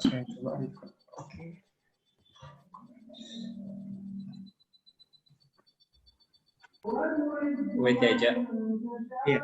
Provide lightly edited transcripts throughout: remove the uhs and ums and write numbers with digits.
Saya coba record. Oke. Wait aja. Iya.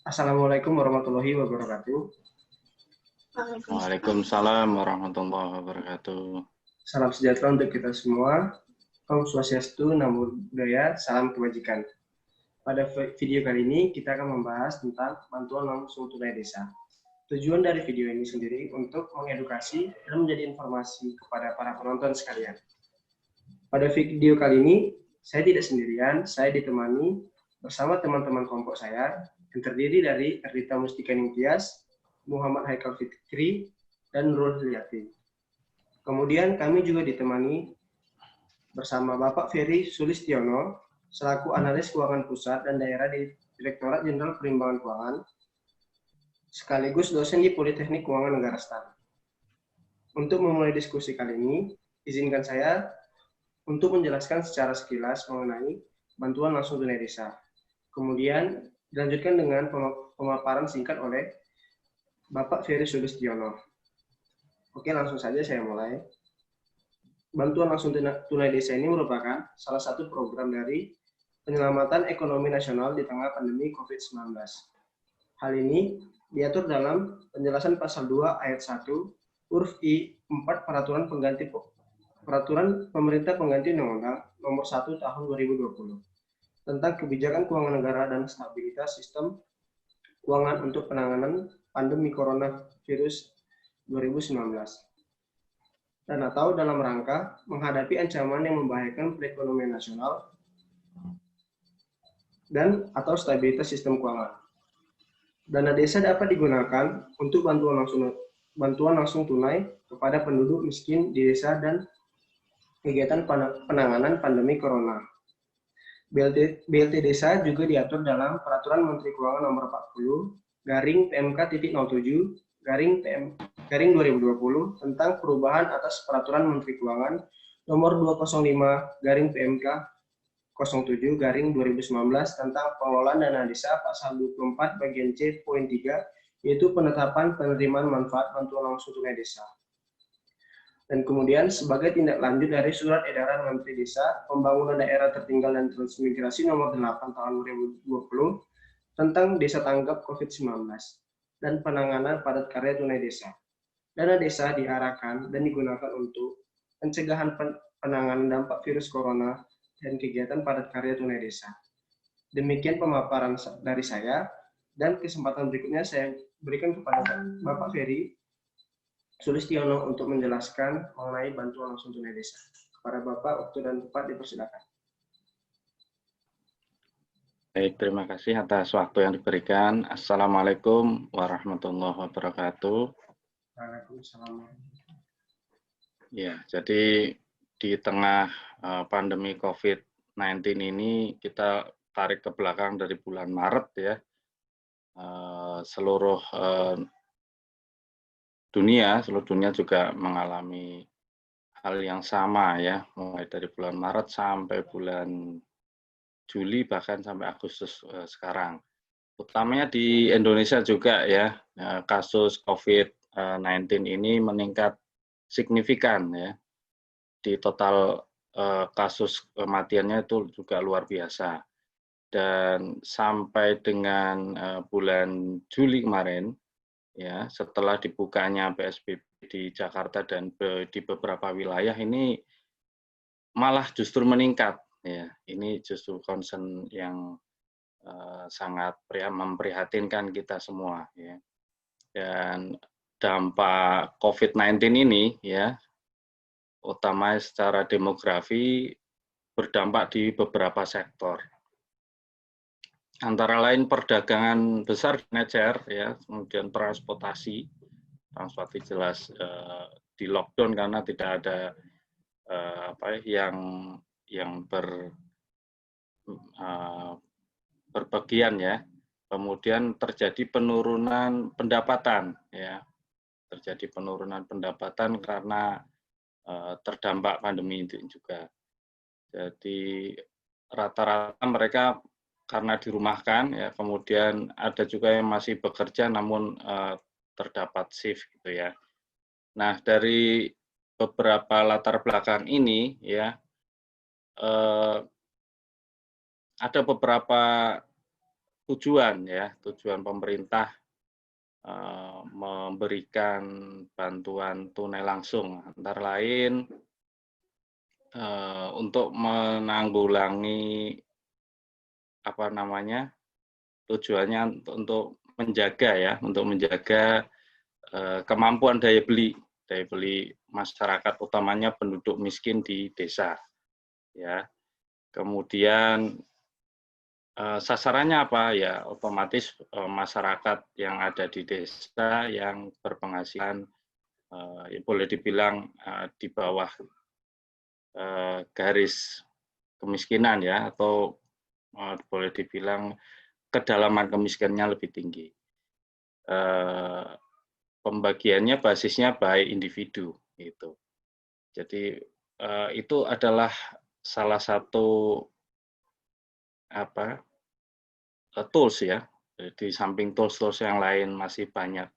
Assalamualaikum warahmatullahi wabarakatuh. Waalaikumsalam warahmatullahi wabarakatuh. Salam sejahtera untuk kita semua. Om Swastiastu, Namo Buddhaya, salam kebajikan. Pada video kali ini kita akan membahas tentang bantuan langsung tunai desa. Tujuan dari video ini sendiri untuk mengedukasi dan menjadi informasi kepada para penonton sekalian. Pada video kali ini saya tidak sendirian, saya ditemani bersama teman-teman kelompok saya yang terdiri dari Erdita Mustika Ningtyas, Muhammad Haikal Fikri, dan Nurul Hilyati. Kemudian kami juga ditemani bersama Bapak Ferry Sulistiono, selaku analis keuangan pusat dan daerah di Direktorat Jenderal Perimbangan Keuangan, sekaligus dosen di Politeknik Keuangan Negara STAN. Untuk memulai diskusi kali ini, izinkan saya untuk menjelaskan secara sekilas mengenai bantuan langsung tunai desa. Kemudian dilanjutkan dengan pemaparan singkat oleh Bapak Ferry Sulistiono. Oke, langsung saja saya mulai. Bantuan langsung tunai desa ini merupakan salah satu program dari penyelamatan ekonomi nasional di tengah pandemi COVID-19. Hal ini diatur dalam penjelasan pasal 2 ayat 1 huruf I 4 Peraturan Pemerintah Pengganti Undang-Undang Nomor 1 Tahun 2020 tentang kebijakan keuangan negara dan stabilitas sistem keuangan untuk penanganan pandemi coronavirus 2019. Dan atau dalam rangka menghadapi ancaman yang membahayakan perekonomian nasional dan atau stabilitas sistem keuangan. Dana desa dapat digunakan untuk bantuan langsung tunai kepada penduduk miskin di desa dan kegiatan penanganan pandemi corona. BLT Desa juga diatur dalam Peraturan Menteri Keuangan Nomor 40 PMK.07 2020 tentang perubahan atas Peraturan Menteri Keuangan Nomor 205 PMK 07 2019 tentang pengelolaan dana desa pasal 24 bagian C poin 3, yaitu penetapan penerimaan manfaat bantuan langsung tunai desa. Dan kemudian sebagai tindak lanjut dari Surat Edaran Menteri Desa, Pembangunan Daerah Tertinggal dan Transmigrasi Nomor 8 Tahun 2020 tentang Desa Tanggap COVID-19 dan penanganan padat karya tunai desa. Dana desa diarahkan dan digunakan untuk pencegahan penanganan dampak virus corona dan kegiatan padat karya tunai desa. Demikian pemaparan dari saya, dan kesempatan berikutnya saya berikan kepada Bapak Ferry Sulistiono untuk menjelaskan mengenai bantuan langsung tunai desa. Kepada Bapak, waktu dan tempat dipersilakan. Baik, terima kasih atas waktu yang diberikan. Assalamualaikum warahmatullahi wabarakatuh. Waalaikumsalam. Ya, jadi di tengah pandemi COVID-19 ini kita tarik ke belakang dari bulan Maret ya. Seluruh dunia juga mengalami hal yang sama ya, mulai dari bulan Maret sampai bulan Juli bahkan sampai Agustus sekarang. Utamanya di Indonesia juga ya, kasus COVID-19 ini meningkat signifikan ya. Di total kasus kematiannya itu juga luar biasa. Dan sampai dengan bulan Juli kemarin ya setelah dibukanya PSBB di Jakarta dan di beberapa wilayah ini malah justru meningkat, ya. Ini justru concern yang sangat memprihatinkan kita semua, ya. Dan dampak COVID-19 ini, ya, utama secara demografi berdampak di beberapa sektor. Antara lain perdagangan besar necer, ya, kemudian transportasi jelas di lockdown karena tidak ada yang berbagian, ya. Kemudian terjadi penurunan pendapatan, ya. Terjadi penurunan pendapatan karena terdampak pandemi itu juga. Jadi rata-rata mereka karena dirumahkan, ya, kemudian ada juga yang masih bekerja namun terdapat shift gitu, ya. Nah, dari beberapa latar belakang ini, ya, ada beberapa tujuan, ya, tujuan pemerintah memberikan bantuan tunai langsung, antara lain untuk menanggulangi tujuannya untuk menjaga, ya, untuk menjaga kemampuan daya beli masyarakat, utamanya penduduk miskin di desa, ya. Kemudian sasarannya apa? Ya, otomatis masyarakat yang ada di desa yang berpenghasilan ya boleh dibilang di bawah garis kemiskinan, ya, atau boleh dibilang kedalaman kemiskinannya lebih tinggi. Pembagiannya basisnya by individu, gitu. Jadi itu adalah salah satu tools, ya. Di samping tools-tools yang lain masih banyak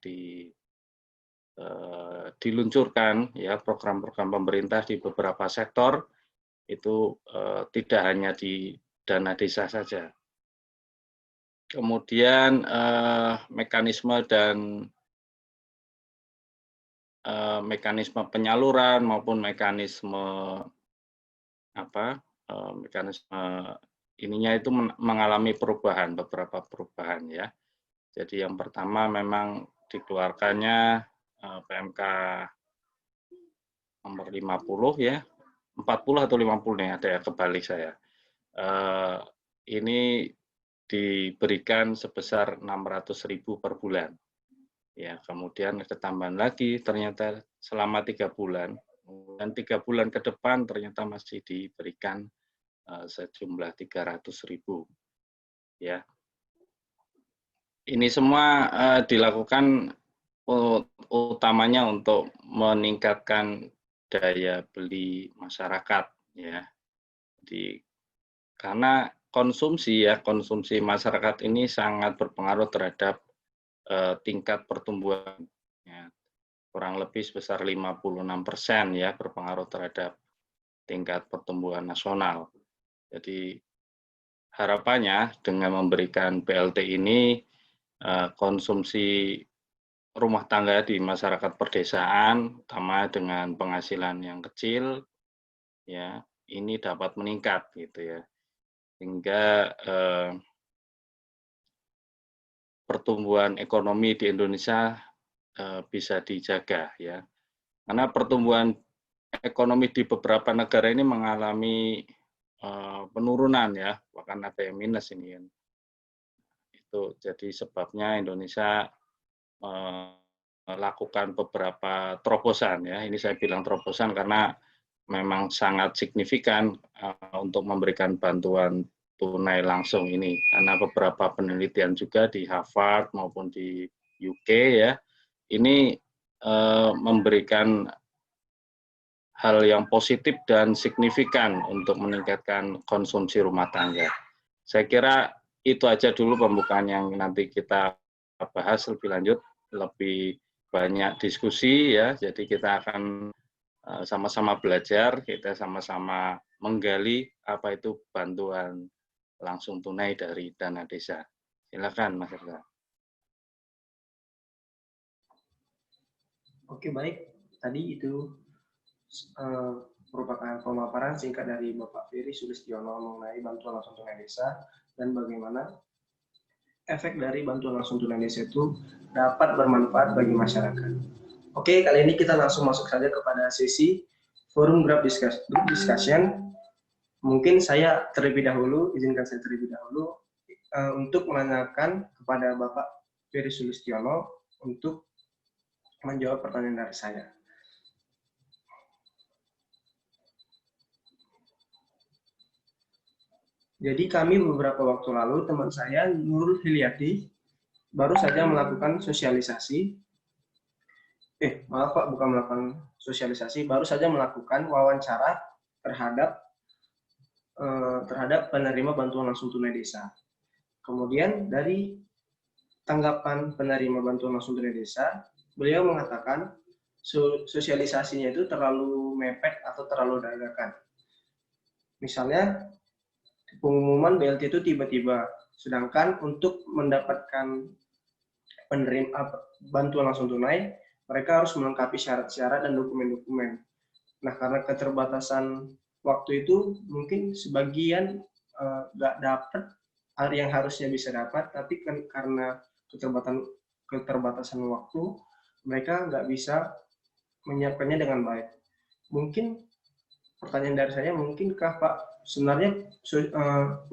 diluncurkan, ya, program-program pemerintah di beberapa sektor itu tidak hanya di dana desa saja. Kemudian mekanisme penyaluran maupun mekanisme ininya itu mengalami beberapa perubahan, ya. Jadi yang pertama memang dikeluarkannya PMK nomor 50, ya, 40 atau 50 nih, ada ya, kebalik saya. Ini diberikan sebesar 600.000 per bulan. Ya, kemudian ada tambahan lagi ternyata selama 3 bulan, dan 3 bulan ke depan ternyata masih diberikan sejumlah 300.000, ya. Ini semua dilakukan utamanya untuk meningkatkan daya beli masyarakat, ya. Jadi karena konsumsi masyarakat ini sangat berpengaruh terhadap tingkat pertumbuhan, ya. Kurang lebih sebesar 56%, ya, berpengaruh terhadap tingkat pertumbuhan nasional. Jadi harapannya dengan memberikan BLT ini konsumsi rumah tangga di masyarakat perdesaan, terutama dengan penghasilan yang kecil, ya, ini dapat meningkat, gitu, ya, sehingga pertumbuhan ekonomi di Indonesia bisa dijaga, ya, karena pertumbuhan ekonomi di beberapa negara ini mengalami penurunan, ya, bahkan ada yang minus ini, kan. Itu jadi sebabnya Indonesia melakukan beberapa terobosan, ya. Ini saya bilang terobosan karena memang sangat signifikan untuk memberikan bantuan tunai langsung ini, karena beberapa penelitian juga di Harvard maupun di UK, ya, ini memberikan hal yang positif dan signifikan untuk meningkatkan konsumsi rumah tangga. Saya kira itu aja dulu pembukaan yang nanti kita bahas lebih lanjut, lebih banyak diskusi, ya. Jadi kita akan sama-sama belajar, kita sama-sama menggali apa itu bantuan langsung tunai dari dana desa. Silakan, Mas Reza. Oke, baik. Tadi itu merupakan pemaparan singkat dari Bapak Ferry Sulistiono mengenai bantuan langsung tunai desa dan bagaimana efek dari bantuan langsung tunai desa itu dapat bermanfaat bagi masyarakat. Oke, kali ini kita langsung masuk saja kepada sesi forum group discussion. Mungkin saya terlebih dahulu, izinkan saya terlebih dahulu untuk menanyakan kepada Bapak Ferry Sulistiono untuk menjawab pertanyaan dari saya. Jadi kami beberapa waktu lalu, teman saya, Nurul Hilyati, baru saja melakukan sosialisasi. Maaf Pak, bukan melakukan sosialisasi, baru saja melakukan wawancara terhadap penerima bantuan langsung tunai desa. Kemudian dari tanggapan penerima bantuan langsung tunai desa, beliau mengatakan sosialisasinya itu terlalu mepet atau terlalu dadakan. Misalnya, pengumuman BLT itu tiba-tiba, sedangkan untuk mendapatkan penerima bantuan langsung tunai, mereka harus melengkapi syarat-syarat dan dokumen-dokumen. Nah, karena keterbatasan waktu itu, mungkin sebagian nggak dapat yang harusnya bisa dapat, tapi karena keterbatasan waktu, mereka nggak bisa menyiapkannya dengan baik. Mungkin pertanyaan dari saya, mungkinkah Pak, sebenarnya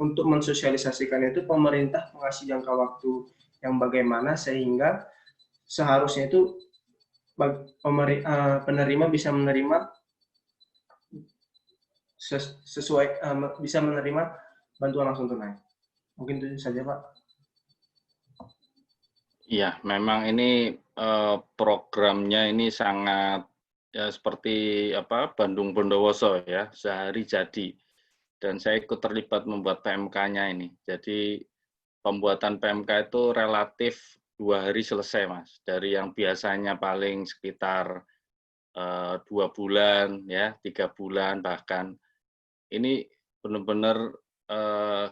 untuk mensosialisasikan itu pemerintah mengasih jangka waktu yang bagaimana sehingga seharusnya itu penerima bisa menerima sesuai bisa menerima bantuan langsung tunai. Mungkin itu saja Pak. Iya, memang ini programnya ini sangat ya seperti Bandung Bondowoso ya, sehari jadi. Dan saya ikut terlibat membuat PMK-nya ini. Jadi pembuatan PMK itu relatif 2 hari selesai, Mas. Dari yang biasanya paling sekitar 2 bulan, ya 3 bulan bahkan. Ini benar-benar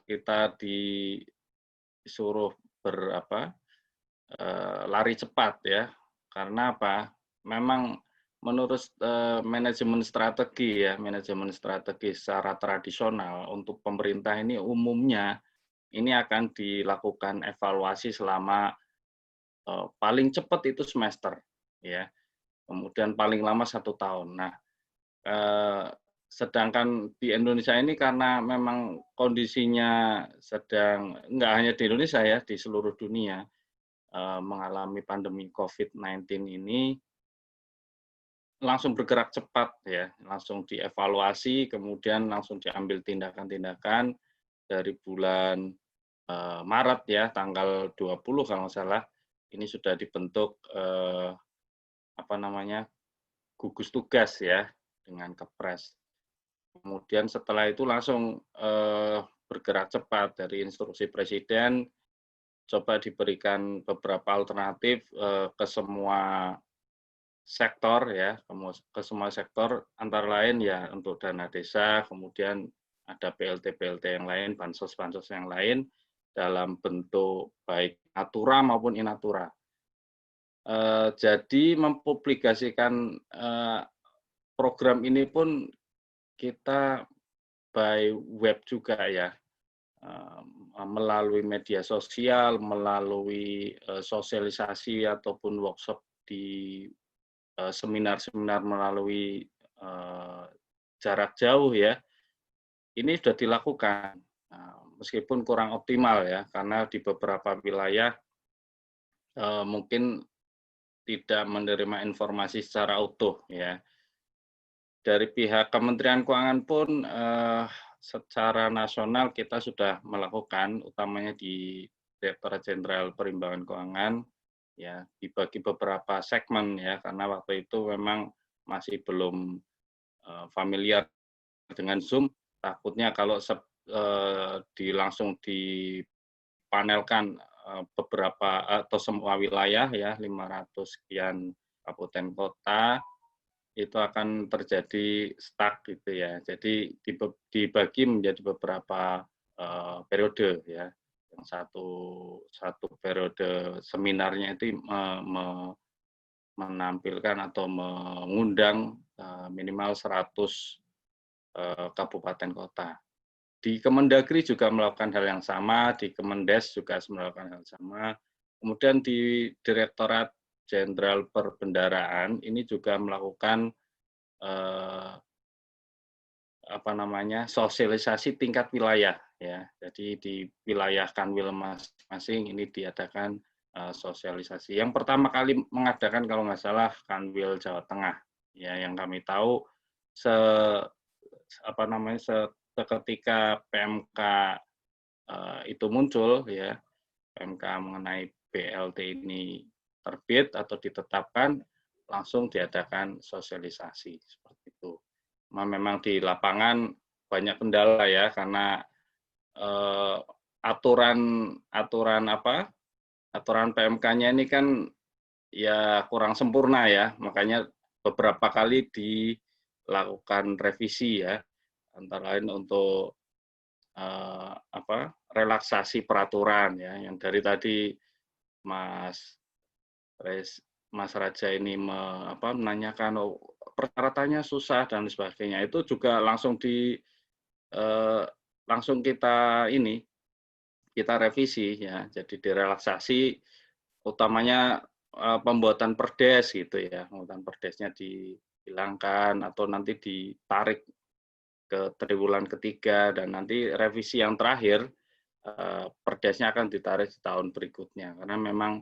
kita disuruh lari cepat ya. Karena apa? Memang menurut manajemen strategi secara tradisional untuk pemerintah ini umumnya ini akan dilakukan evaluasi selama paling cepat itu semester, ya. Kemudian paling lama 1 tahun. Nah, sedangkan di Indonesia ini karena memang kondisinya sedang nggak hanya di Indonesia ya, di seluruh dunia mengalami pandemi COVID-19 ini langsung bergerak cepat ya, langsung dievaluasi, kemudian langsung diambil tindakan-tindakan dari bulan Maret ya, tanggal 20 kalau nggak salah, ini sudah dibentuk gugus tugas ya dengan Kepres. Kemudian setelah itu langsung bergerak cepat dari instruksi Presiden, coba diberikan beberapa alternatif ke semua sektor ya, ke semua sektor antara lain ya untuk dana desa, kemudian ada BLT-BLT yang lain, bansos-bansos yang lain dalam bentuk baik natura maupun inatura. Jadi mempublikasikan program ini pun kita by web juga ya, melalui media sosial, melalui sosialisasi ataupun workshop di seminar-seminar melalui jarak jauh ya, ini sudah dilakukan. Meskipun kurang optimal ya, karena di beberapa wilayah mungkin tidak menerima informasi secara utuh ya. Dari pihak Kementerian Keuangan pun secara nasional kita sudah melakukan, utamanya di Direktorat Jenderal Perimbangan Keuangan, ya dibagi beberapa segmen ya, karena waktu itu memang masih belum familiar dengan Zoom. Takutnya kalau langsung dipanelkan beberapa atau semua wilayah ya 500 sekian kabupaten kota itu akan terjadi stuck gitu ya. Jadi dibagi menjadi beberapa periode ya. Yang satu periode seminarnya itu menampilkan atau mengundang minimal 100 kabupaten kota. Di Kemendagri juga melakukan hal yang sama, di Kemendes juga melakukan hal yang sama. Kemudian di Direktorat Jenderal Perbendaraan ini juga melakukan sosialisasi tingkat wilayah ya. Jadi di wilayah Kanwil masing-masing ini diadakan sosialisasi. Yang pertama kali mengadakan kalau nggak salah Kanwil Jawa Tengah ya, yang kami tahu seketika PMK itu muncul ya, PMK mengenai BLT ini terbit atau ditetapkan, langsung diadakan sosialisasi seperti itu. Memang di lapangan banyak kendala ya, karena aturan PMK-nya ini kan ya kurang sempurna ya, makanya beberapa kali dilakukan revisi ya, antara lain untuk relaksasi peraturan ya, yang dari tadi Mas Raja ini menanyakan persyaratannya susah dan sebagainya, itu juga langsung kita revisi ya, jadi direlaksasi, utamanya pembuatan perdes gitu ya, pembuatan perdesnya dihilangkan atau nanti ditarik ke triwulan ketiga, dan nanti revisi yang terakhir perdesnya akan ditarik di tahun berikutnya, karena memang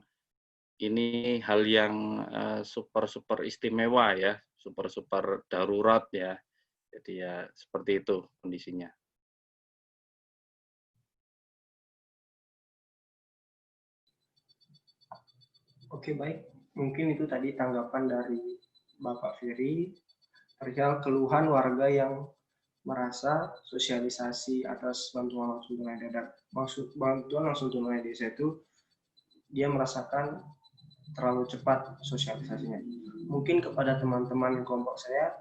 ini hal yang super istimewa ya, super darurat ya, jadi ya seperti itu kondisinya. Oke, baik. Mungkin itu tadi tanggapan dari Bapak Ferry perihal keluhan warga yang merasa sosialisasi atas bantuan langsung tunai desa itu dia merasakan terlalu cepat sosialisasinya. Mungkin kepada teman-teman kelompok saya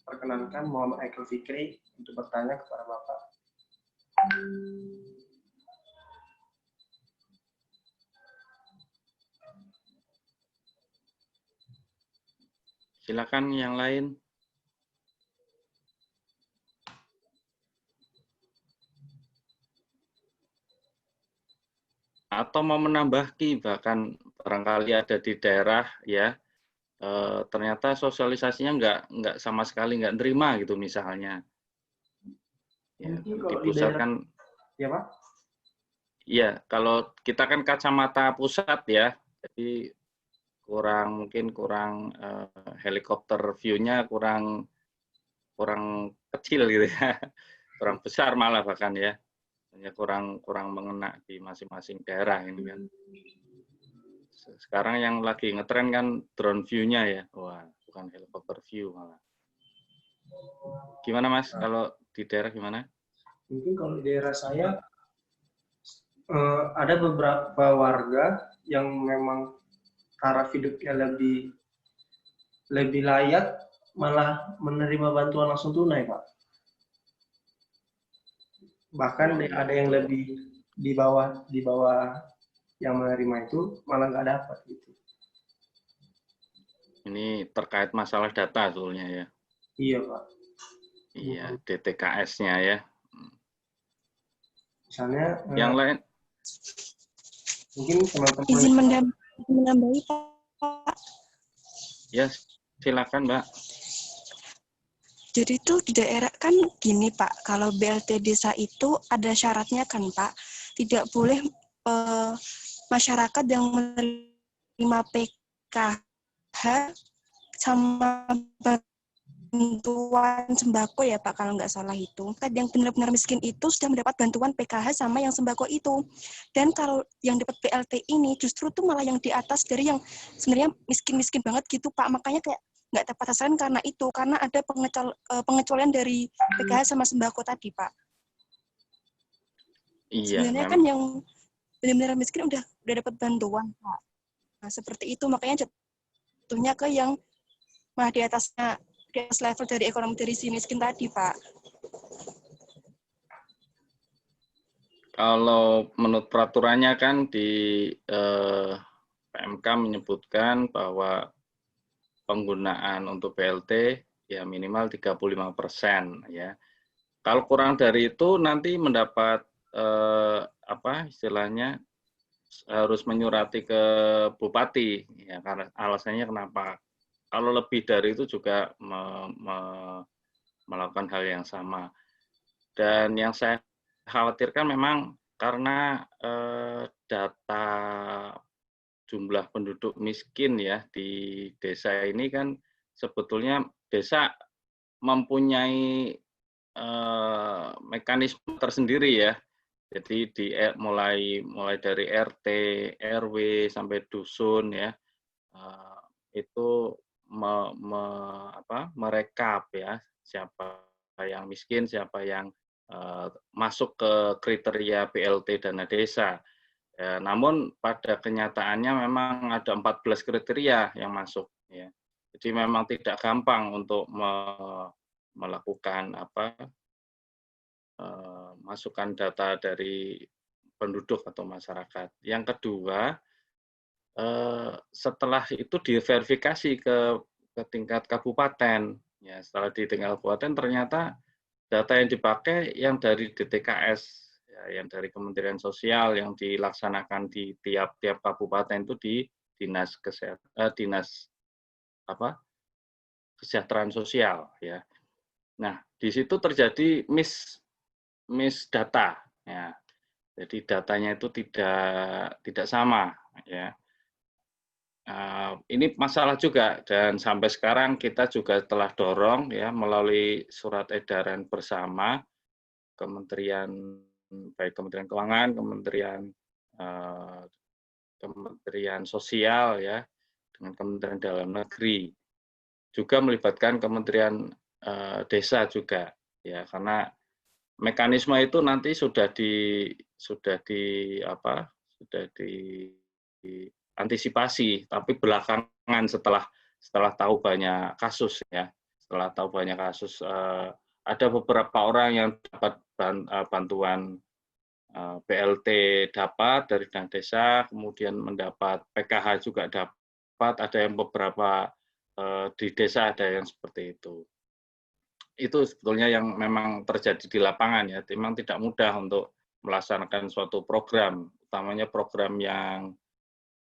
perkenankan Muhammad Aikal Fikri untuk bertanya kepada Bapak. Silakan yang lain. Atau mau menambah bahkan barangkali ada di daerah ya, ternyata sosialisasinya nggak sama sekali nggak terima gitu misalnya. Ya, di pusat kan. Ya Pak? Iya, kalau kita kan kacamata pusat ya, jadi mungkin kurang helikopter view-nya kurang kecil gitu ya, kurang besar malah bahkan ya. Hanya kurang mengena di masing-masing daerah ini kan. Sekarang yang lagi ngetren kan drone view-nya ya. Wah, bukan helikopter view malah. Gimana Mas, kalau di daerah gimana? Mungkin kalau di daerah saya ada beberapa warga yang memang taraf hidupnya lebih layak malah menerima bantuan langsung tunai, Pak. Bahkan ada yang lebih di bawah yang menerima itu malah nggak dapat gitu. Ini terkait masalah data soalnya ya. Iya Pak. Iya, DTKS-nya ya. Misalnya yang lain mungkin teman-teman izin menambahi Pak. Ya, silakan Mbak. Jadi itu di daerah kan gini Pak, kalau BLT desa itu ada syaratnya kan Pak, tidak boleh masyarakat yang menerima PKH sama bantuan sembako ya Pak, kalau nggak salah itu. Yang benar-benar miskin itu sudah mendapat bantuan PKH sama yang sembako itu. Dan kalau yang dapat BLT ini justru tuh malah yang di atas dari yang sebenarnya miskin-miskin banget gitu Pak. Makanya kayak nggak tepat sasaran karena ada pengecualian dari PKH sama sembako tadi Pak. Iya. Sebenarnya kan yang benar-benar miskin udah dapat bantuan Pak. Nah seperti itu, makanya jatuhnya ke yang malah di atas level dari ekonomi dari si miskin tadi Pak. Kalau menurut peraturannya kan PMK menyebutkan bahwa penggunaan untuk BLT ya minimal 35% ya. Kalau kurang dari itu nanti mendapat apa istilahnya harus menyurati ke bupati ya, karena alasannya kenapa. Kalau lebih dari itu juga melakukan hal yang sama. Dan yang saya khawatirkan memang karena data jumlah penduduk miskin ya di desa ini kan sebetulnya desa mempunyai mekanisme tersendiri ya. Jadi mulai dari RT, RW sampai dusun ya, itu merekap ya siapa yang miskin, siapa yang masuk ke kriteria BLT dana desa. Ya, namun pada kenyataannya memang ada 14 kriteria yang masuk ya. Jadi memang tidak gampang untuk melakukan masukan data dari penduduk atau masyarakat. Yang kedua, setelah itu diverifikasi ke tingkat kabupaten. Ya, setelah di tingkat kabupaten ternyata data yang dipakai yang dari DTKS, ya, yang dari Kementerian Sosial yang dilaksanakan di tiap-tiap kabupaten itu di dinas kesejahteraan sosial ya. Nah, di situ terjadi miss data ya. Jadi datanya itu tidak sama ya. Ini masalah juga dan sampai sekarang kita juga telah dorong ya melalui surat edaran bersama baik Kementerian Keuangan, Kementerian Sosial ya dengan Kementerian Dalam Negeri, juga melibatkan Kementerian Desa juga ya, karena mekanisme itu nanti sudah diantisipasi, tapi belakangan setelah tahu banyak kasus ya, ada beberapa orang yang dapat bantuan BLT dapat dari dana desa, kemudian mendapat PKH juga dapat, ada yang beberapa di desa ada yang seperti itu. Itu sebetulnya yang memang terjadi di lapangan ya, memang tidak mudah untuk melaksanakan suatu program, utamanya program yang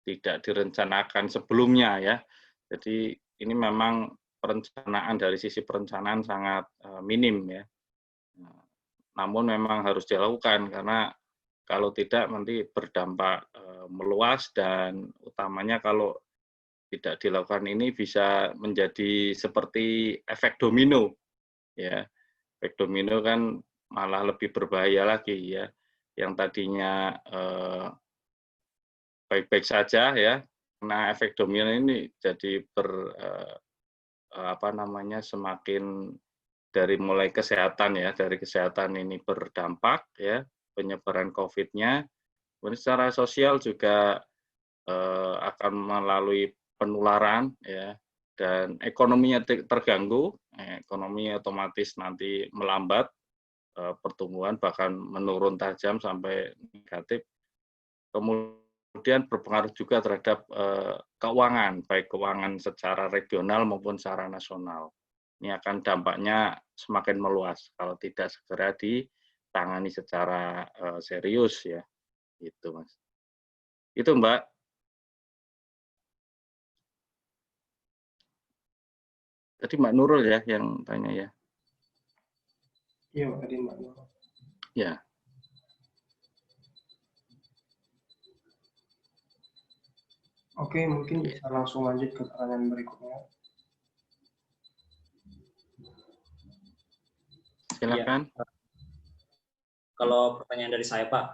tidak direncanakan sebelumnya ya. Jadi ini memang perencanaan dari sisi perencanaan sangat minim ya. Namun memang harus dilakukan karena kalau tidak nanti berdampak meluas dan utamanya kalau tidak dilakukan ini bisa menjadi seperti efek domino. Ya, efek domino kan malah lebih berbahaya lagi ya. Yang tadinya baik-baik saja ya, karena efek domino ini jadi semakin dari mulai kesehatan ya, dari kesehatan ini berdampak ya, penyebaran COVID-nya, kemudian secara sosial juga akan melalui penularan ya, dan ekonominya terganggu, ekonomi otomatis nanti melambat, pertumbuhan bahkan menurun tajam sampai negatif. Kemudian berpengaruh juga terhadap keuangan, baik keuangan secara regional maupun secara nasional. Ini akan dampaknya semakin meluas kalau tidak segera ditangani secara serius ya, gitu Mas. Itu Mbak. Tadi Mbak Nurul ya yang tanya ya. Iya, tadi Mbak Nurul. Ya. Oke, mungkin bisa langsung lanjut ke pertanyaan berikutnya. Silakan. Ya. Kalau pertanyaan dari saya Pak,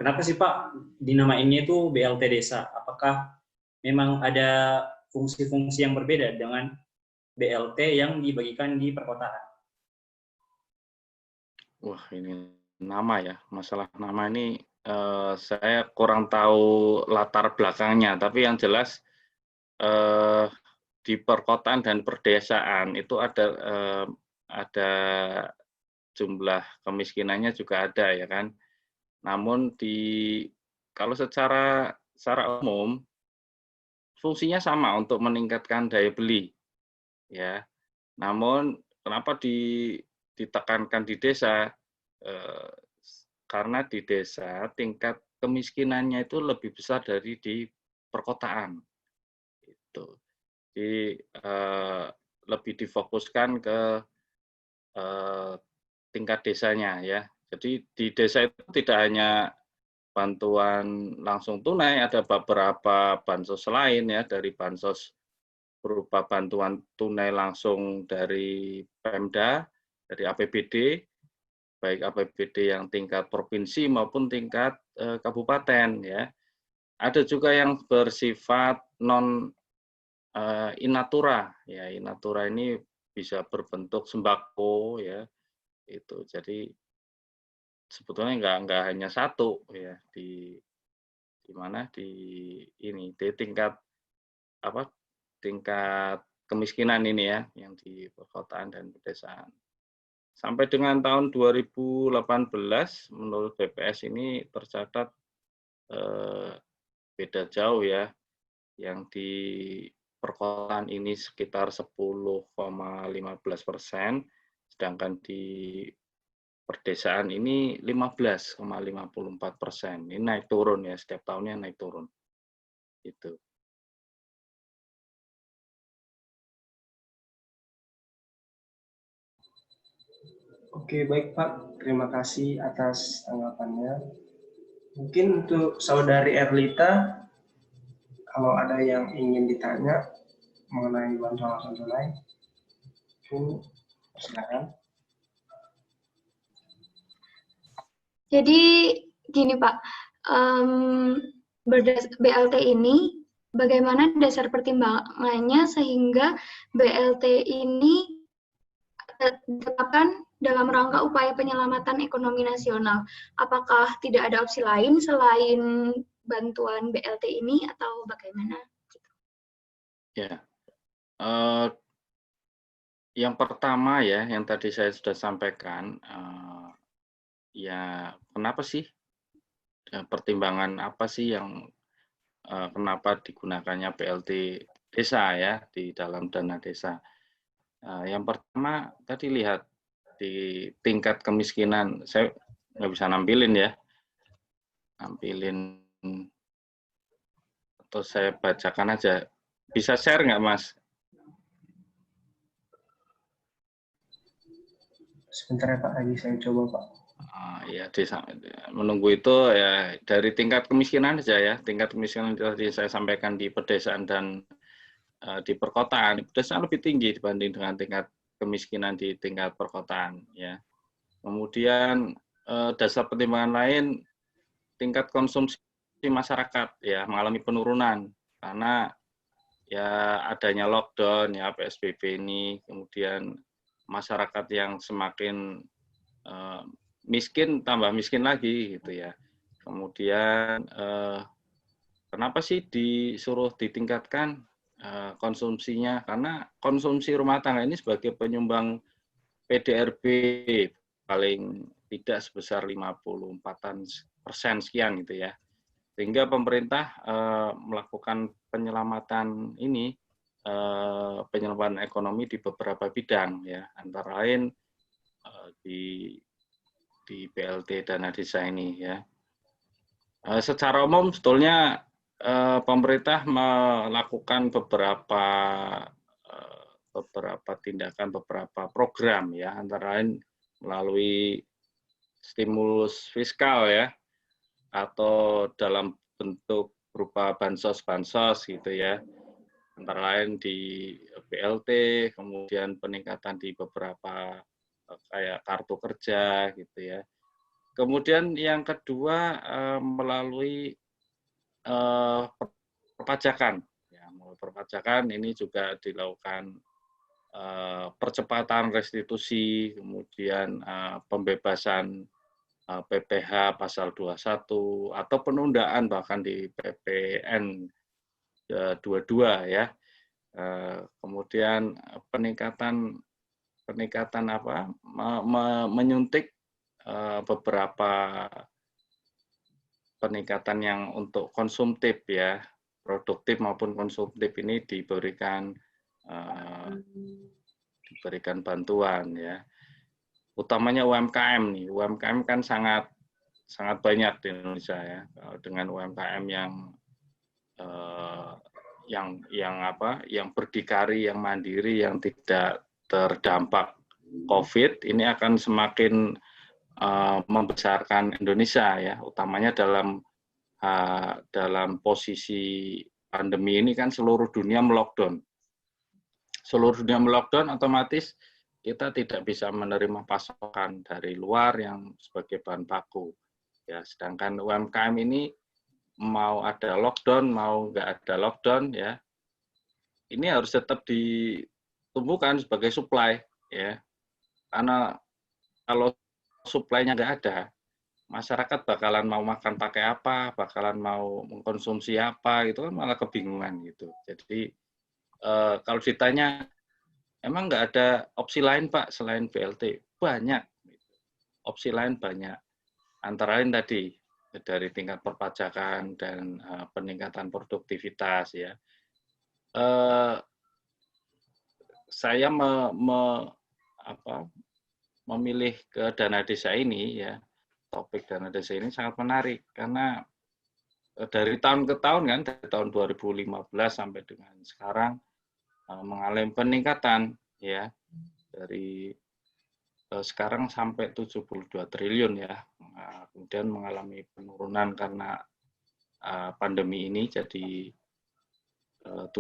kenapa sih Pak dinamainnya itu BLT Desa? Apakah memang ada fungsi-fungsi yang berbeda dengan BLT yang dibagikan di perkotaan? Wah, ini nama ya, masalah nama ini saya kurang tahu latar belakangnya, tapi yang jelas di perkotaan dan perdesaan itu ada jumlah kemiskinannya juga ada ya kan. Namun kalau secara umum fungsinya sama untuk meningkatkan daya beli, ya. Namun kenapa ditekankan di desa? Karena di desa tingkat kemiskinannya itu lebih besar dari di perkotaan. Itu. Jadi lebih difokuskan ke tingkat desanya, ya. Jadi di desa itu tidak hanya bantuan langsung tunai, ada beberapa bansos lain, ya, dari bansos berupa bantuan tunai langsung dari Pemda, dari APBD, baik APBD yang tingkat provinsi maupun tingkat kabupaten, ya. Ada juga yang bersifat non in natura, ya. In natura ini bisa berbentuk sembako, ya. Itu. Jadi sebetulnya nggak hanya satu, ya, di mana di ini di tingkat apa tingkat kemiskinan ini, ya, yang di perkotaan dan pedesaan. Sampai dengan tahun 2018 menurut BPS ini tercatat beda jauh, ya, yang di perkotaan ini sekitar 10,15%, sedangkan di perdesaan ini 15,54%. Ini naik turun, ya, setiap tahunnya naik turun. Itu. Oke, baik Pak. Terima kasih atas tanggapannya. Mungkin untuk Saudari Erlita, kalau ada yang ingin ditanya mengenai bantuan langsung tunai, silakan. Jadi gini Pak, BLT ini bagaimana dasar pertimbangannya sehingga BLT ini ditetapkan dalam rangka upaya penyelamatan ekonomi nasional? Apakah tidak ada opsi lain selain bantuan BLT ini atau bagaimana? Ya, yang pertama, ya, yang tadi saya sudah sampaikan, ya, kenapa sih, pertimbangan apa sih yang kenapa digunakannya BLT desa, ya, di dalam dana desa. Yang pertama tadi lihat di tingkat kemiskinan, saya nggak bisa nampilin, ya, atau saya bacakan aja. Bisa share nggak, Mas? Sebentar ya Pak, lagi saya coba Pak. Ya, menunggu itu, ya, dari tingkat kemiskinan saja, ya, tingkat kemiskinan tadi saya sampaikan di pedesaan dan di perkotaan. Di pedesaan lebih tinggi dibanding dengan tingkat kemiskinan di tingkat perkotaan, ya. Kemudian dasar pertimbangan lain, tingkat konsumsi masyarakat, ya, mengalami penurunan karena, ya, adanya lockdown, ya, PSBB ini, kemudian masyarakat yang semakin miskin tambah miskin lagi, gitu, ya. Kemudian kenapa sih disuruh ditingkatkan konsumsinya? Karena konsumsi rumah tangga ini sebagai penyumbang PDRB paling tidak sebesar 54% sekian, gitu, ya. Sehingga pemerintah melakukan penyelamatan ini, penyelamatan ekonomi di beberapa bidang, ya, antara lain di BLT dana desa ini, ya. Secara umum sebetulnya pemerintah melakukan beberapa tindakan, beberapa program, ya, antara lain melalui stimulus fiskal, ya, atau dalam bentuk berupa bansos-bansos, gitu, ya, antara lain di BLT, kemudian peningkatan di beberapa kayak kartu kerja, gitu, ya. Kemudian yang kedua melalui perpajakan, ya, melalui perpajakan ini juga dilakukan percepatan restitusi, kemudian pembebasan PPh pasal 21 atau penundaan bahkan di PPN 22, ya. Kemudian peningkatan apa? Menyuntik beberapa peningkatan yang untuk konsumtif, ya, produktif maupun konsumtif ini diberikan bantuan ya. Utamanya UMKM nih. UMKM kan sangat banyak di Indonesia ya. Dengan UMKM yang berdikari, yang mandiri, yang tidak terdampak COVID, ini akan semakin membesarkan Indonesia ya, utamanya dalam posisi pandemi ini kan seluruh dunia melockdown. Seluruh dunia melockdown, otomatis kita tidak bisa menerima pasokan dari luar yang sebagai bahan baku. Ya, sedangkan UMKM ini mau ada lockdown, mau nggak ada lockdown, ya, ini harus tetap ditumbuhkan sebagai supply, ya, karena kalau supply-nya nggak ada, masyarakat bakalan mau makan pakai apa, bakalan mau mengkonsumsi apa, itu kan malah kebingungan gitu. Jadi kalau ditanya, emang nggak ada opsi lain Pak selain BLT? Banyak, opsi lain banyak. Antara lain tadi dari tingkat perpajakan dan peningkatan produktivitas ya. Saya memilih ke dana desa ini ya, topik dana desa ini sangat menarik karena dari tahun ke tahun kan, dari tahun 2015 sampai dengan sekarang mengalami peningkatan ya, dari sekarang sampai 72 triliun ya, kemudian mengalami penurunan karena pandemi ini jadi 70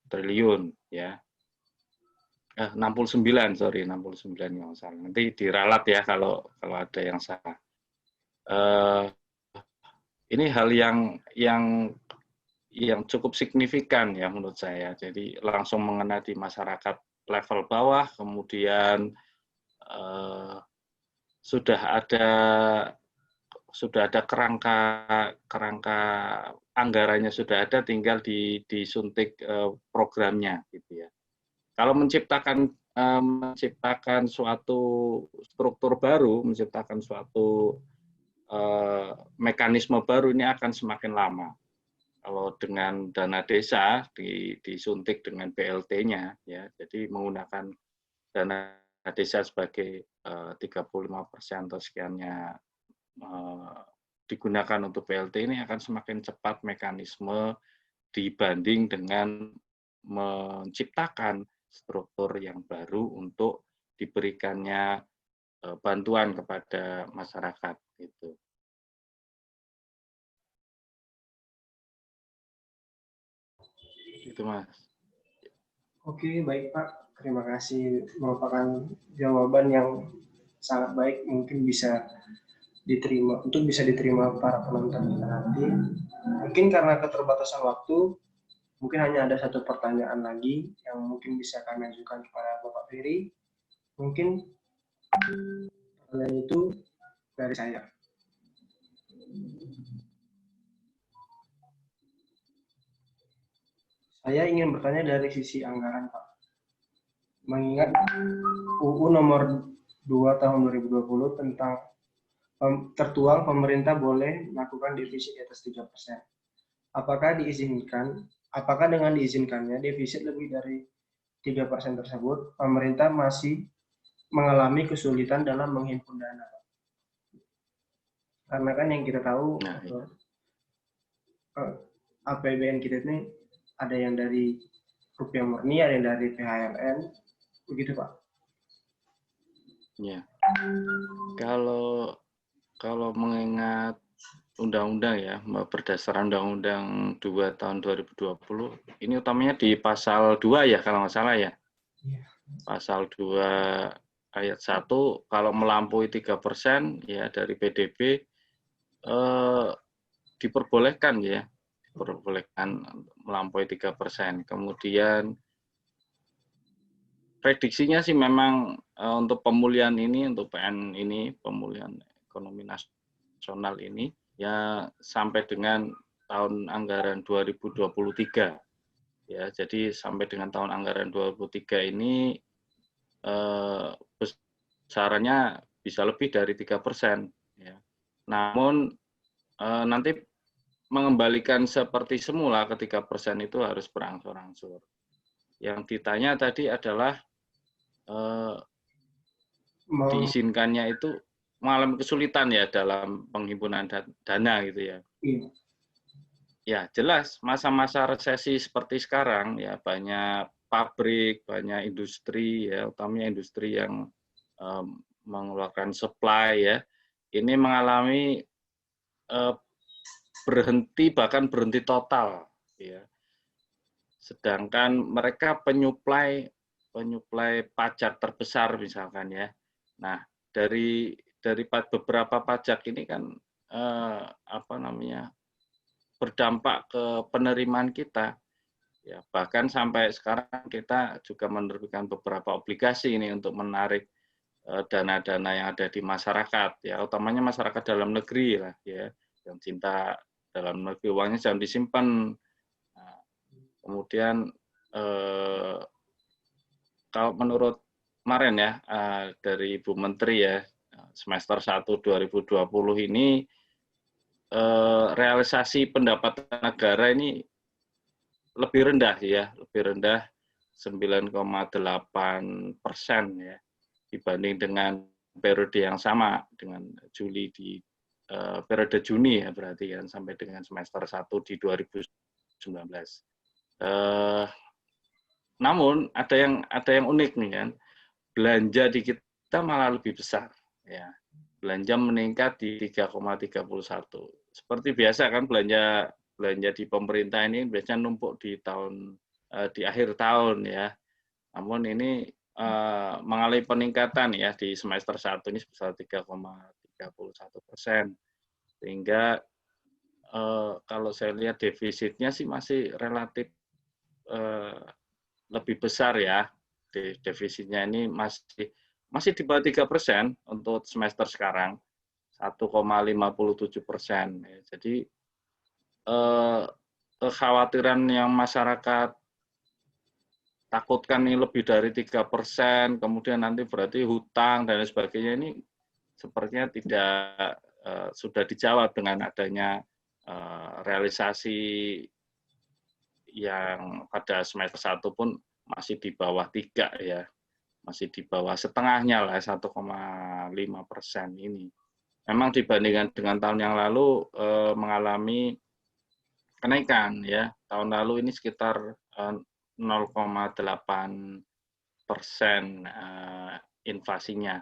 triliun ya. 69 nggak salah. Nanti diralat ya kalau ada yang salah. Ini hal yang cukup signifikan ya menurut saya. Jadi langsung mengena di masyarakat level bawah, kemudian sudah ada kerangka anggarannya sudah ada, tinggal disuntik programnya gitu ya. Kalau menciptakan suatu struktur baru, menciptakan suatu mekanisme baru, ini akan semakin lama. Kalau dengan dana desa disuntik dengan BLT-nya, ya, jadi menggunakan dana desa sebagai 35% atau sekiannya digunakan untuk BLT, ini akan semakin cepat mekanisme dibanding dengan menciptakan struktur yang baru untuk diberikannya bantuan kepada masyarakat gitu. Itu Mas. Oke, baik Pak. Terima kasih, merupakan jawaban yang sangat baik, mungkin bisa diterima para penonton kita nanti. Mungkin karena keterbatasan waktu, mungkin hanya ada satu pertanyaan lagi yang mungkin bisa kami ajukan kepada Bapak Ferry. Mungkin pertanyaan itu dari saya. Saya ingin bertanya dari sisi anggaran, Pak. Mengingat UU nomor 2 tahun 2020 tentang tertuang pemerintah boleh melakukan defisit di atas 3%. Apakah dengan diizinkannya defisit lebih dari 3% tersebut, pemerintah masih mengalami kesulitan dalam menghimpun dana? Karena kan yang kita tahu, APBN kita ini ada yang dari rupiah murni, ada yang dari PHLN, begitu Pak? Ya, kalau mengingat undang-undang ya, berdasarkan Undang-Undang 2 tahun 2020, ini utamanya di pasal 2 ya, kalau nggak salah ya. Pasal 2 ayat 1, kalau melampaui 3% ya dari PDB, diperbolehkan ya, melampaui 3%. Kemudian prediksinya sih memang untuk pemulihan ini, untuk PN ini, pemulihan ekonomi nasional ini, ya sampai dengan tahun anggaran 2023. Ya, jadi sampai dengan tahun anggaran 2023 ini besarannya bisa lebih dari 3%. Ya. Namun nanti mengembalikan seperti semula ke 3% itu harus berangsur-angsur. Yang ditanya tadi adalah diizinkannya itu mengalami kesulitan ya dalam penghimpunan dana gitu ya. Iya. Ya jelas masa-masa resesi seperti sekarang ya banyak pabrik, banyak industri ya, utamanya industri yang mengeluarkan supply ya, ini mengalami berhenti bahkan berhenti total ya. Sedangkan mereka penyuplai pajak terbesar misalkan ya. Nah, dari beberapa pajak ini kan berdampak ke penerimaan kita. Ya, bahkan sampai sekarang kita juga menerbitkan beberapa obligasi ini untuk menarik dana-dana yang ada di masyarakat ya, utamanya masyarakat dalam negeri lah ya, yang cinta dalam negeri, uangnya jangan disimpan. Nah, kemudian kalau menurut kemarin ya dari Ibu Menteri ya, semester 1 2020 ini realisasi pendapatan negara ini lebih rendah ya, lebih rendah 9,8% ya, dibanding dengan periode yang sama dengan Juli di periode Juni ya berarti kan sampai dengan semester 1 di 2019. Namun ada yang unik nih kan, belanja di kita malah lebih besar ya. Belanja meningkat di 3,31. Seperti biasa kan belanja di pemerintah ini biasanya numpuk di akhir tahun ya. Namun ini mengalami peningkatan ya di semester 1 ini sebesar 3,31%. Sehingga kalau saya lihat defisitnya sih masih relatif lebih besar ya. Defisitnya ini masih di bawah 3% untuk semester sekarang, 1,57%. Jadi kekhawatiran yang masyarakat takutkan ini lebih dari 3%, kemudian nanti berarti hutang dan lain sebagainya ini sepertinya tidak sudah dijawab dengan adanya realisasi yang pada semester 1 pun masih di bawah 3 ya. Masih di bawah setengahnya lah, 1,5% ini. Memang dibandingkan dengan tahun yang lalu mengalami kenaikan ya. Tahun lalu ini sekitar 0,8% inflasinya.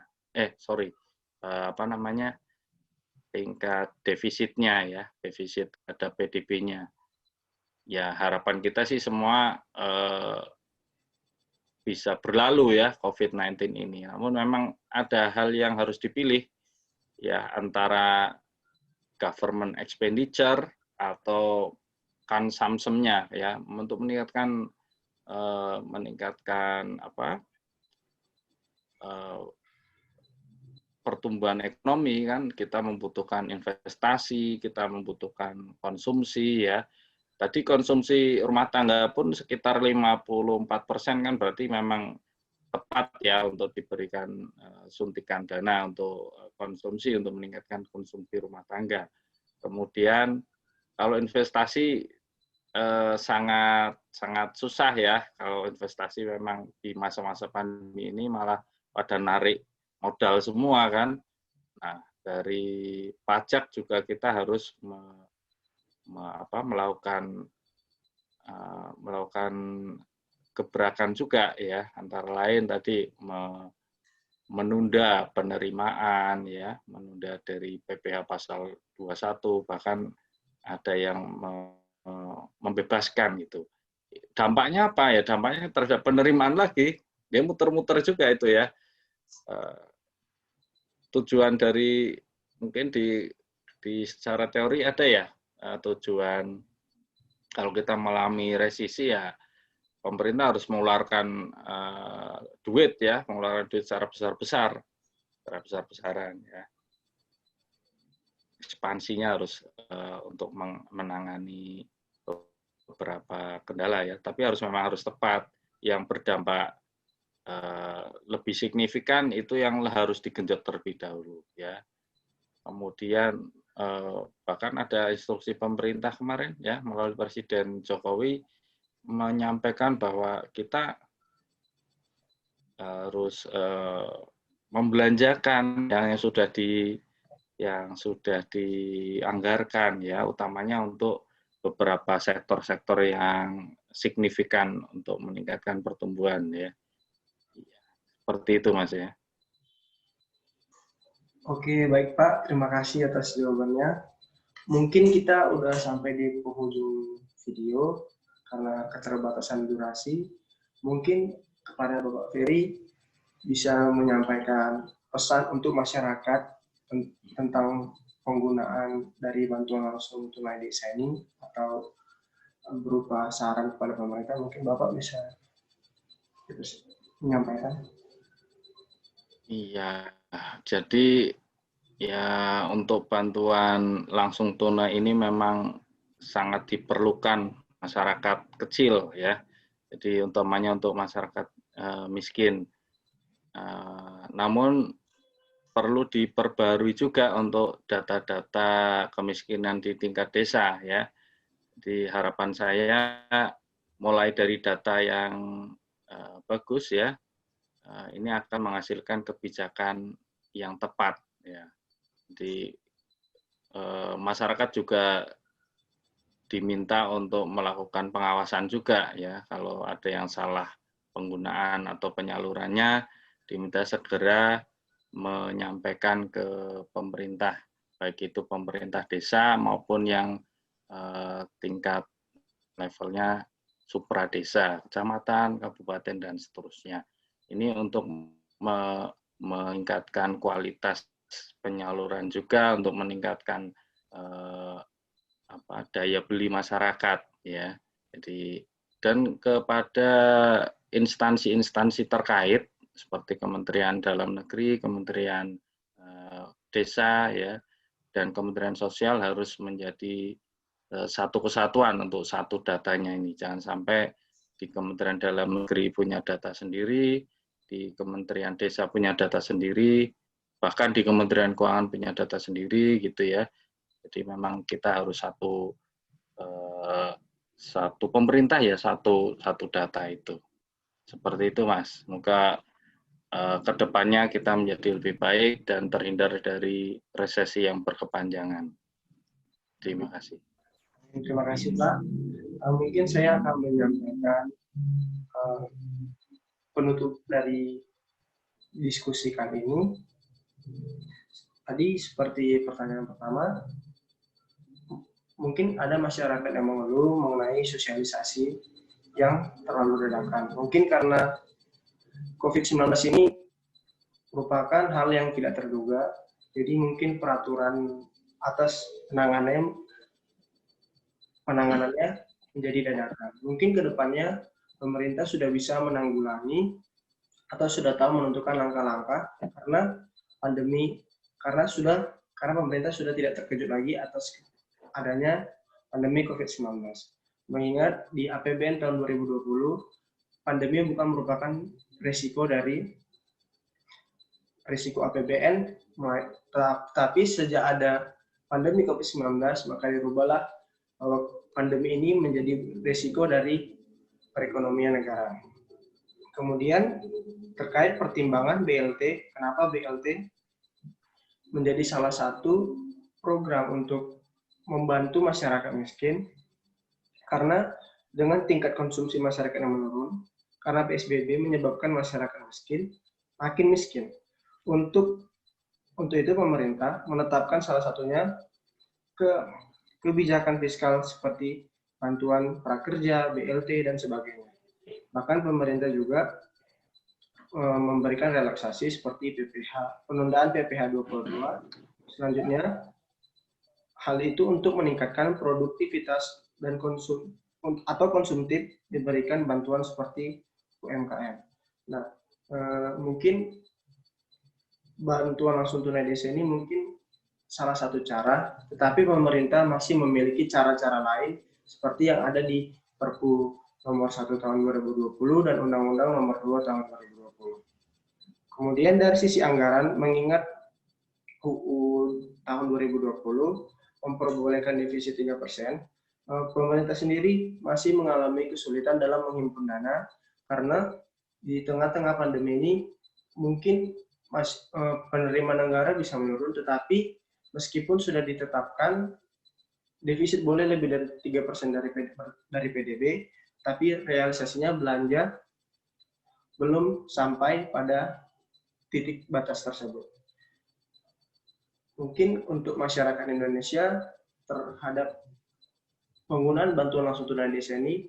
Tingkat defisitnya ya, defisit terhadap PDB-nya. Ya harapan kita sih semua bisa berlalu ya COVID-19 ini. Namun memang ada hal yang harus dipilih ya antara government expenditure atau consumption-nya ya untuk meningkatkan pertumbuhan ekonomi kan kita membutuhkan investasi, kita membutuhkan konsumsi ya. Tadi konsumsi rumah tangga pun sekitar 54% kan berarti memang tepat ya untuk diberikan suntikan dana untuk konsumsi untuk meningkatkan konsumsi rumah tangga. Kemudian kalau investasi sangat susah ya kalau investasi memang di masa-masa pandemi ini malah pada narik modal semua kan. Nah dari pajak juga kita harus melakukan gebrakan juga ya, antara lain tadi menunda penerimaan ya, menunda dari PPh pasal 21 bahkan ada yang membebaskan gitu. Dampaknya apa ya? Dampaknya terhadap penerimaan lagi, dia muter-muter juga itu ya. Tujuan dari mungkin di secara teori ada ya tujuan kalau kita mengalami resesi ya pemerintah harus mengeluarkan duit ya, mengeluarkan duit secara besar-besaran ya. Ekspansinya harus untuk menangani beberapa kendala ya, tapi memang harus tepat. Yang berdampak lebih signifikan itu yang harus digenjot terlebih dahulu ya. Kemudian bahkan ada instruksi pemerintah kemarin ya melalui Presiden Jokowi menyampaikan bahwa kita harus membelanjakan yang sudah dianggarkan ya, utamanya untuk beberapa sektor-sektor yang signifikan untuk meningkatkan pertumbuhan ya. Seperti itu Mas ya. Oke, baik Pak. Terima kasih atas jawabannya. Mungkin kita udah sampai di penghujung video karena keterbatasan durasi. Mungkin kepada Bapak Ferry bisa menyampaikan pesan untuk masyarakat tentang penggunaan dari bantuan langsung tunai desa ini atau berupa saran kepada pemerintah. Mungkin Bapak bisa menyampaikan. Iya, jadi ya untuk bantuan langsung tunai ini memang sangat diperlukan masyarakat kecil ya. Jadi utamanya untuk masyarakat miskin. Namun perlu diperbarui juga untuk data-data kemiskinan di tingkat desa ya. Jadi harapan saya mulai dari data yang bagus ya. Ini akan menghasilkan kebijakan yang tepat ya. Jadi masyarakat juga diminta untuk melakukan pengawasan juga ya, kalau ada yang salah penggunaan atau penyalurannya diminta segera menyampaikan ke pemerintah, baik itu pemerintah desa maupun yang tingkat levelnya supradesa, kecamatan, kabupaten dan seterusnya. Ini untuk meningkatkan kualitas penyaluran juga, untuk meningkatkan daya beli masyarakat ya. Jadi dan kepada instansi-instansi terkait seperti Kementerian Dalam Negeri, Kementerian Desa ya, dan Kementerian Sosial harus menjadi satu kesatuan untuk satu datanya ini. Jangan sampai di Kementerian Dalam Negeri punya data sendiri, di Kementerian Desa punya data sendiri, bahkan di Kementerian Keuangan punya data sendiri gitu ya. Jadi memang kita harus satu pemerintah ya, satu data itu. Seperti itu Mas. Semoga kedepannya kita menjadi lebih baik dan terhindar dari resesi yang berkepanjangan. Terima kasih. Terima kasih Pak. Mungkin saya akan menyampaikan penutup dari diskusi kali ini. Tadi seperti pertanyaan pertama, mungkin ada masyarakat yang mengeluh mengenai sosialisasi yang terlalu dadakan. Mungkin karena COVID-19 ini merupakan hal yang tidak terduga, jadi mungkin peraturan atas penanganannya menjadi dadakan. Mungkin ke depannya pemerintah sudah bisa menanggulangi atau sudah tahu menentukan langkah-langkah karena pemerintah sudah tidak terkejut lagi atas adanya pandemi COVID-19. Mengingat di APBN tahun 2020, pandemi bukan merupakan risiko APBN, tapi sejak ada pandemi COVID-19, maka dirubahlah bahwa pandemi ini menjadi risiko dari perekonomian negara. Kemudian terkait pertimbangan BLT, kenapa BLT menjadi salah satu program untuk membantu masyarakat miskin, karena dengan tingkat konsumsi masyarakat yang menurun, karena PSBB menyebabkan masyarakat miskin makin miskin. Untuk itu pemerintah menetapkan salah satunya kebijakan fiskal seperti bantuan prakerja, BLT, dan sebagainya. Bahkan pemerintah juga memberikan relaksasi seperti penundaan PPh 22. Selanjutnya, hal itu untuk meningkatkan produktivitas dan konsumtif diberikan bantuan seperti UMKM. Nah, mungkin bantuan langsung tunai desa ini mungkin salah satu cara, tetapi pemerintah masih memiliki cara-cara lain seperti yang ada di Perpu nomor 1 tahun 2020 dan Undang-Undang nomor 2 tahun 2020. Kemudian dari sisi anggaran, mengingat UU tahun 2020 memperbolehkan defisit 3%, pemerintah sendiri masih mengalami kesulitan dalam menghimpun dana karena di tengah-tengah pandemi ini mungkin penerimaan negara bisa menurun, tetapi meskipun sudah ditetapkan defisit boleh lebih dari 3% dari PDB, tapi realisasinya belanja belum sampai pada titik batas tersebut. Mungkin untuk masyarakat Indonesia terhadap penggunaan bantuan langsung tunai desa ini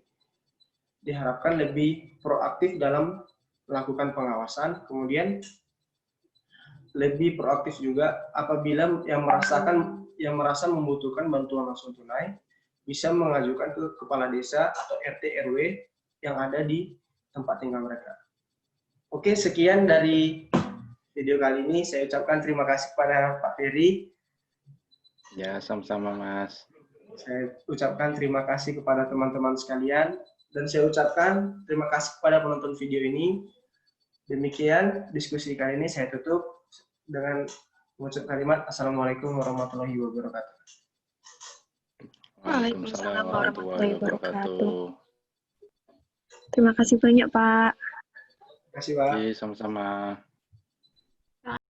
diharapkan lebih proaktif dalam melakukan pengawasan, kemudian lebih proaktif juga apabila yang merasa membutuhkan bantuan langsung tunai bisa mengajukan ke kepala desa atau RT RW yang ada di tempat tinggal mereka. Oke, sekian dari video kali ini. Saya ucapkan terima kasih kepada Pak Ferry. Ya, sama-sama Mas. Saya ucapkan terima kasih kepada teman-teman sekalian dan saya ucapkan terima kasih kepada penonton video ini. Demikian diskusi kali ini saya tutup dengan mengucap kalimat Assalamualaikum warahmatullahi wabarakatuh. Waalaikumsalam warahmatullahi wabarakatuh. Terima kasih banyak, Pak. Terima kasih, Pak. Sama-sama.